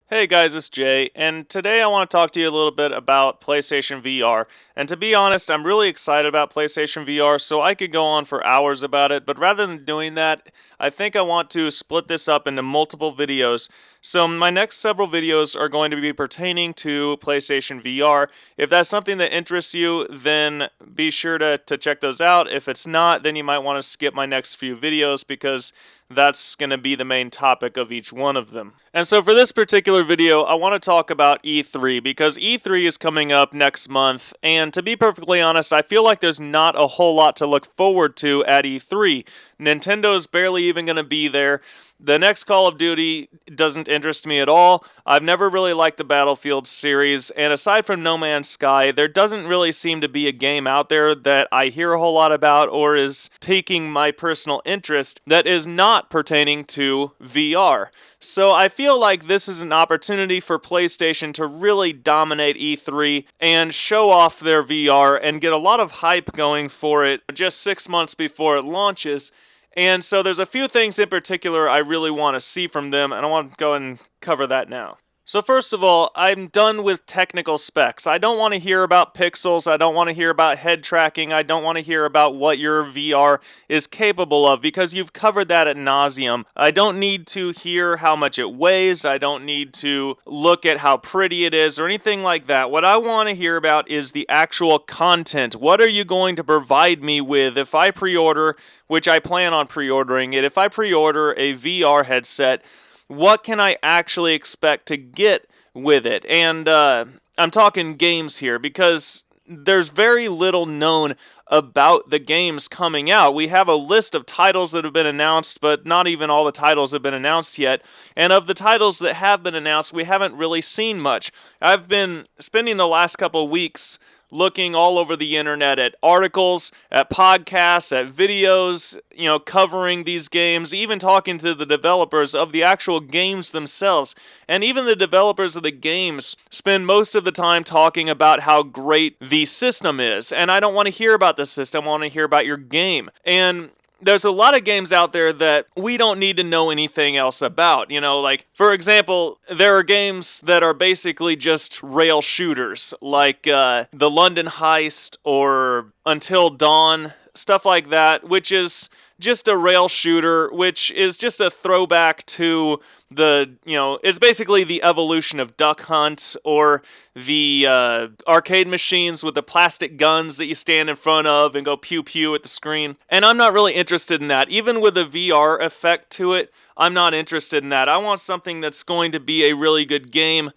Hey guys, it's Jay, and today I want to talk to you a little bit about PlayStation VR. And to be honest, I'm really excited about PlayStation VR, so I could go on for hours about it, but rather than doing that, I think I want to split this up into multiple videos. So my next several videos are going to be pertaining to PlayStation VR. If that's something that interests you, then be sure to check those out. If it's not, then you might want to skip my next few videos because that's going to be the main topic of each one of them. And so for this particular video, I want to talk about E3 because E3 is coming up next month, and to be perfectly honest, I feel like there's not a whole lot to look forward to at E3. Nintendo's barely even going to be there. The next Call of Duty doesn't interest me at all. I've never really liked the Battlefield series, and aside from No Man's Sky, there doesn't really seem to be a game out there that I hear a whole lot about or is piquing my personal interest that is not pertaining to VR. So I feel like this is an opportunity for PlayStation to really dominate E3 and show off their VR and get a lot of hype going for it just 6 months before it launches. And so there's a few things in particular I really want to see from them, and I want to go and cover that now. So first of all, I'm done with technical specs. I don't want to hear about pixels, I don't want to hear about head tracking, I don't want to hear about what your VR is capable of, because you've covered that ad nauseum. I don't need to hear how much it weighs, I don't need to look at how pretty it is or anything like that. What I want to hear about is the actual content. What are you going to provide me with if I pre-order, which I plan on pre-ordering it, if I pre-order a VR headset? What can I actually expect to get with it? And I'm talking games here because there's very little known about the games coming out. We have a list of titles that have been announced, but not even all the titles have been announced yet. And of the titles that have been announced, we haven't really seen much. I've been spending the last couple of weeks looking all over the internet at articles, at podcasts, at videos, covering these games, even talking to the developers of the actual games themselves. And even the developers of the games spend most of the time talking about how great the system is. And I don't want to hear about the system, I want to hear about your game. And there's a lot of games out there that we don't need to know anything else about. Like, for example, there are games that are basically just rail shooters, like the London Heist or Until Dawn, stuff like that, which is just a rail shooter, which is just a throwback to it's basically the evolution of Duck Hunt or the arcade machines with the plastic guns that you stand in front of and go pew pew at the screen. And I'm not really interested in that. Even with a VR effect to it, I'm not interested in that. I want something that's going to be a really good game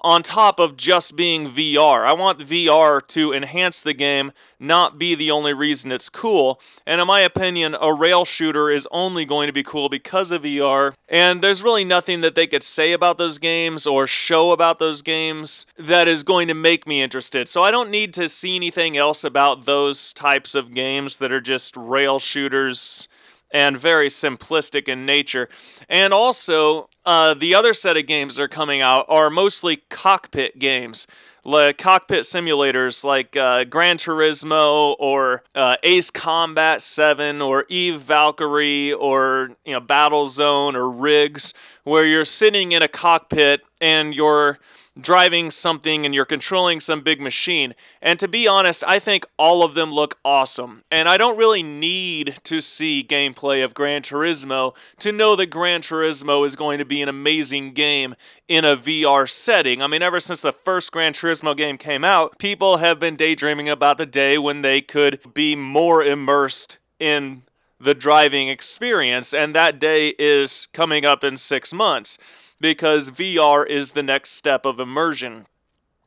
on top of just being VR. I want VR to enhance the game, not be the only reason it's cool. And in my opinion, a rail shooter is only going to be cool because of VR. And there's really nothing that they could say about those games or show about those games that is going to make me interested. So I don't need to see anything else about those types of games that are just rail shooters and very simplistic in nature. And also, the other set of games that are coming out are mostly cockpit games, like cockpit simulators like Gran Turismo or Ace Combat 7 or Eve Valkyrie or Battlezone or Riggs, where you're sitting in a cockpit and you're driving something and you're controlling some big machine. And to be honest, I think all of them look awesome. And I don't really need to see gameplay of Gran Turismo to know that Gran Turismo is going to be an amazing game in a VR setting. I mean, ever since the first Gran Turismo game came out, people have been daydreaming about the day when they could be more immersed in the driving experience, and that day is coming up in 6 months, because VR is the next step of immersion.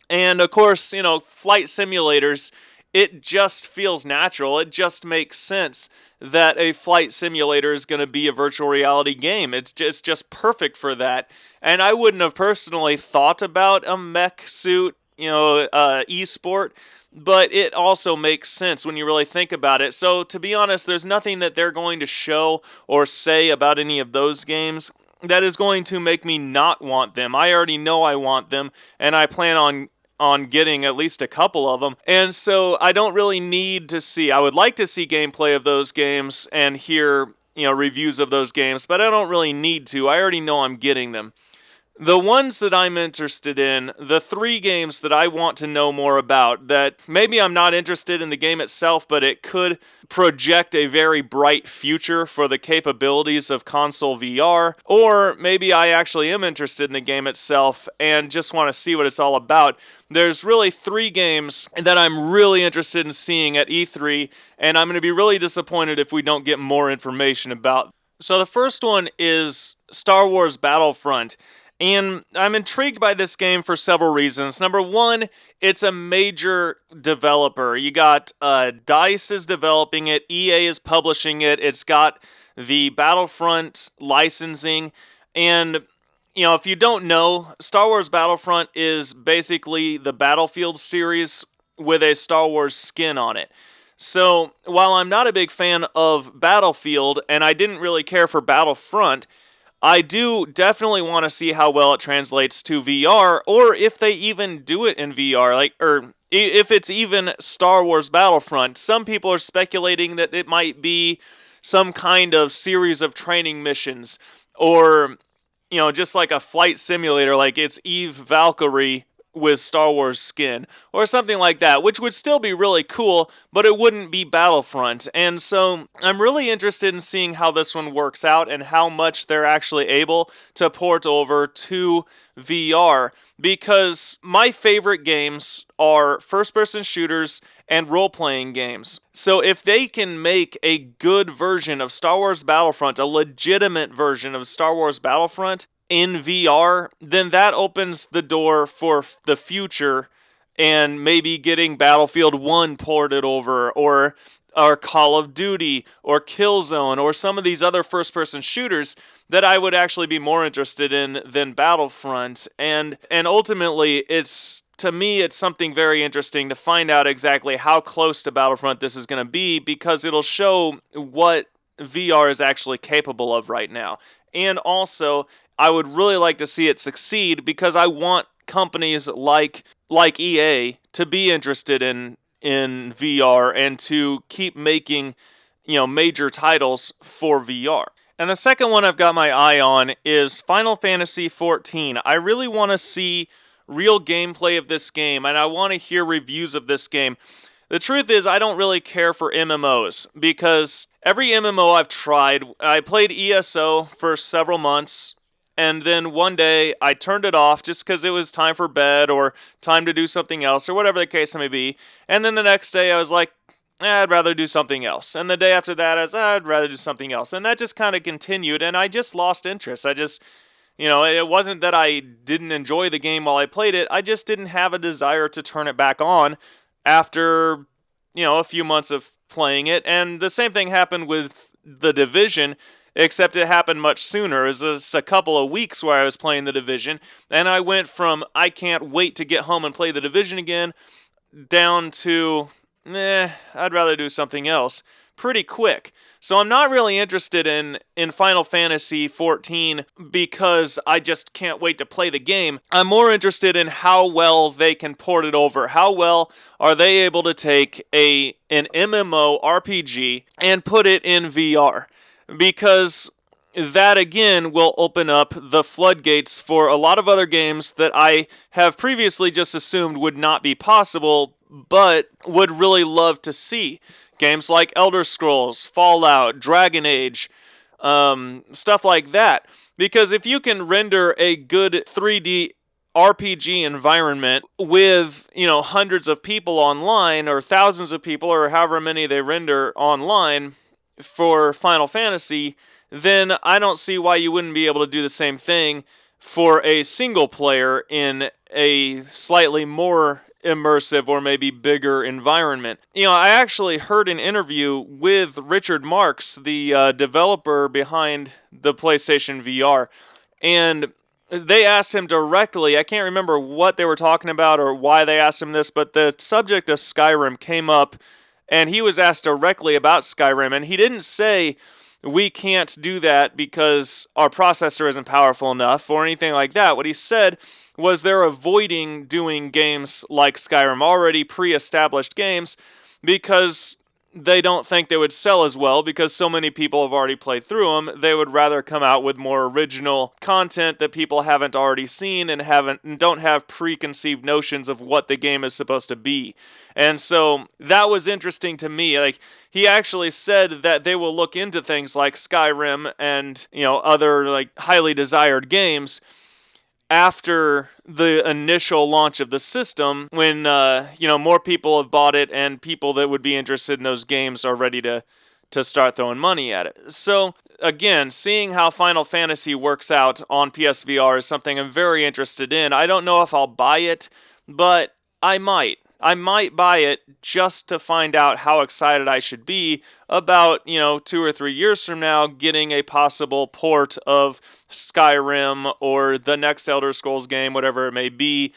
And of course, flight simulators, it just feels natural. It just makes sense that a flight simulator is going to be a virtual reality game. It's just perfect for that. And I wouldn't have personally thought about a mech suit, esport, but it also makes sense when you really think about it. So to be honest, there's nothing that they're going to show or say about any of those games that is going to make me not want them. I already know I want them, and I plan on getting at least a couple of them. And so I don't really need to see. I would like to see gameplay of those games and hear, reviews of those games, but I don't really need to. I already know I'm getting them. The ones that I'm interested in, the three games that I want to know more about, that maybe I'm not interested in the game itself, but it could project a very bright future for the capabilities of console VR, or maybe I actually am interested in the game itself and just want to see what it's all about. There's really three games that I'm really interested in seeing at E3, and I'm going to be really disappointed if we don't get more information about. So the first one is Star Wars Battlefront. And I'm intrigued by this game for several reasons. Number one, it's a major developer. You got DICE is developing it, EA is publishing it, it's got the Battlefront licensing, and if you don't know, Star Wars Battlefront is basically the Battlefield series with a Star Wars skin on it. So, while I'm not a big fan of Battlefield, and I didn't really care for Battlefront, I do definitely want to see how well it translates to VR, or if they even do it in VR, or if it's even Star Wars Battlefront. Some people are speculating that it might be some kind of series of training missions, or, just like a flight simulator, like it's Eve Valkyrie with Star Wars skin, or something like that, which would still be really cool, but it wouldn't be Battlefront. And so I'm really interested in seeing how this one works out and how much they're actually able to port over to VR, because my favorite games are first-person shooters and role-playing games. So if they can make a good version of Star Wars Battlefront, a legitimate version of Star Wars Battlefront, in VR, then that opens the door for the future and maybe getting Battlefield 1 ported over, or Call of Duty, or Killzone, or some of these other first-person shooters that I would actually be more interested in than Battlefront. And ultimately, to me, it's something very interesting to find out exactly how close to Battlefront this is going to be, because it'll show what VR is actually capable of right now. And also, I would really like to see it succeed, because I want companies like EA to be interested in VR and to keep making, major titles for VR. And the second one I've got my eye on is Final Fantasy XIV. I really want to see real gameplay of this game, and I want to hear reviews of this game. The truth is, I don't really care for MMOs, because every MMO I've tried, I played ESO for several months, and then one day I turned it off just because it was time for bed or time to do something else, or whatever the case may be. And then the next day I was like, I'd rather do something else. And the day after that, I'd rather do something else. And that just kind of continued, and I just lost interest. It wasn't that I didn't enjoy the game while I played it, I just didn't have a desire to turn it back on after, a few months of playing it. And the same thing happened with The Division, except it happened much sooner. It was just a couple of weeks where I was playing The Division, and I went from I can't wait to get home and play The Division again, down to, I'd rather do something else pretty quick. So I'm not really interested in Final Fantasy XIV because I just can't wait to play the game. I'm more interested in how well they can port it over. How well are they able to take an MMO RPG and put it in VR? Because that, again, will open up the floodgates for a lot of other games that I have previously just assumed would not be possible, but would really love to see. Games like Elder Scrolls, Fallout, Dragon Age, stuff like that. Because if you can render a good 3D RPG environment with, hundreds of people online, or thousands of people, or however many they render online for Final Fantasy, then I don't see why you wouldn't be able to do the same thing for a single player in a slightly more immersive or maybe bigger environment. I actually heard an interview with Richard Marks, the developer behind the PlayStation VR, and they asked him directly, I can't remember what they were talking about or why they asked him this, but the subject of Skyrim came up, and he was asked directly about Skyrim, and he didn't say, we can't do that because our processor isn't powerful enough or anything like that. What he said was they're avoiding doing games like Skyrim, already pre-established games, because they don't think they would sell as well because so many people have already played through them. They would rather come out with more original content that people haven't already seen and don't have preconceived notions of what the game is supposed to be. And so that was interesting to me. Like, he actually said that they will look into things like Skyrim and, other like highly desired games after the initial launch of the system, when more people have bought it and people that would be interested in those games are ready to start throwing money at it. So again, seeing how Final Fantasy works out on PSVR is something I'm very interested in. I don't know if I'll buy it, but I might. I might buy it just to find out how excited I should be about, 2 or 3 years from now getting a possible port of Skyrim or the next Elder Scrolls game, whatever it may be,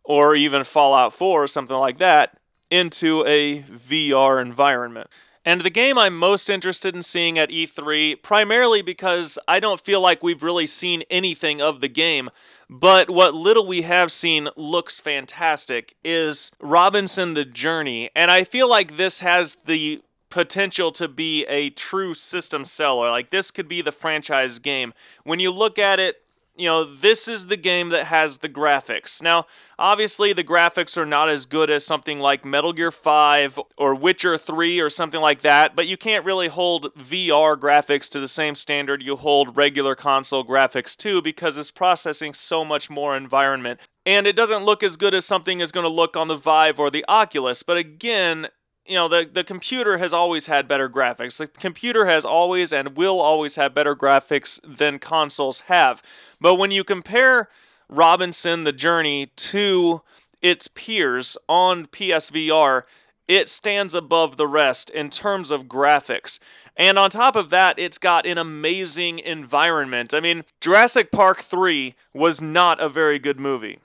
or even Fallout 4 or something like that, into a VR environment. And the game I'm most interested in seeing at E3, primarily because I don't feel like we've really seen anything of the game, but what little we have seen looks fantastic, is Robinson the Journey. And I feel like this has the potential to be a true system seller. Like, this could be the franchise game. When you look at it, this is the game that has the graphics. Now, obviously, the graphics are not as good as something like Metal Gear 5 or Witcher 3 or something like that, but you can't really hold VR graphics to the same standard you hold regular console graphics to, because it's processing so much more environment. And it doesn't look as good as something is going to look on the Vive or the Oculus, but again, the computer has always had better graphics. The computer has always and will always have better graphics than consoles have. But when you compare Robinson the Journey to its peers on PSVR, it stands above the rest in terms of graphics. And on top of that, it's got an amazing environment. I mean, Jurassic Park 3 was not a very good movie.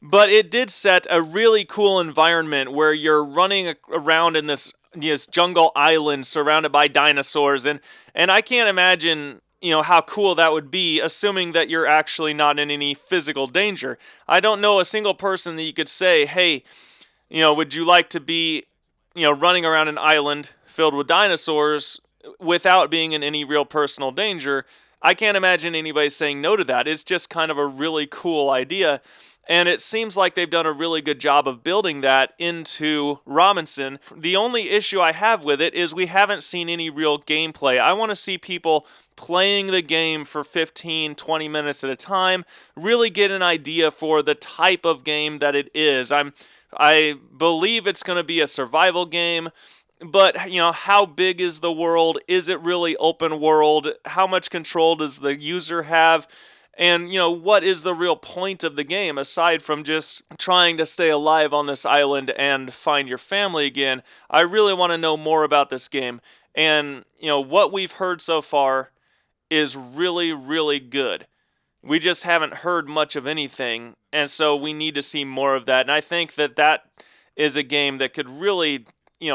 But it did set a really cool environment where you're running around in this jungle island surrounded by dinosaurs. And I can't imagine, how cool that would be, assuming that you're actually not in any physical danger. I don't know a single person that you could say, hey, would you like to be, running around an island filled with dinosaurs without being in any real personal danger? I can't imagine anybody saying no to that. It's just kind of a really cool idea. And it seems like they've done a really good job of building that into Robinson. The only issue I have with it is we haven't seen any real gameplay. I want to see people playing the game for 15, 20 minutes at a time, really get an idea for the type of game that it is. I believe it's going to be a survival game. But, how big is the world? Is it really open world? How much control does the user have? And, what is the real point of the game, aside from just trying to stay alive on this island and find your family again? I really want to know more about this game. And, what we've heard so far is really, really good. We just haven't heard much of anything, and so we need to see more of that. And I think that is a game that could really,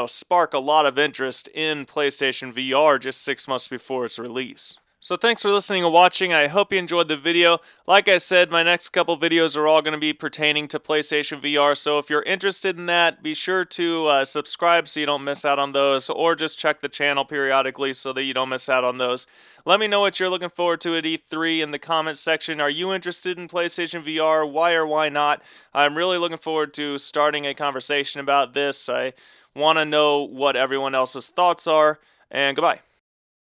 spark a lot of interest in PlayStation VR just 6 months before its release. So thanks for listening and watching. I hope you enjoyed the video. Like I said, my next couple videos are all going to be pertaining to PlayStation VR, so if you're interested in that, be sure to subscribe so you don't miss out on those, or just check the channel periodically so that you don't miss out on those. Let me know what you're looking forward to at E3 in the comments section. Are you interested in PlayStation VR? Why or why not? I'm really looking forward to starting a conversation about this. I want to know what everyone else's thoughts are, and goodbye.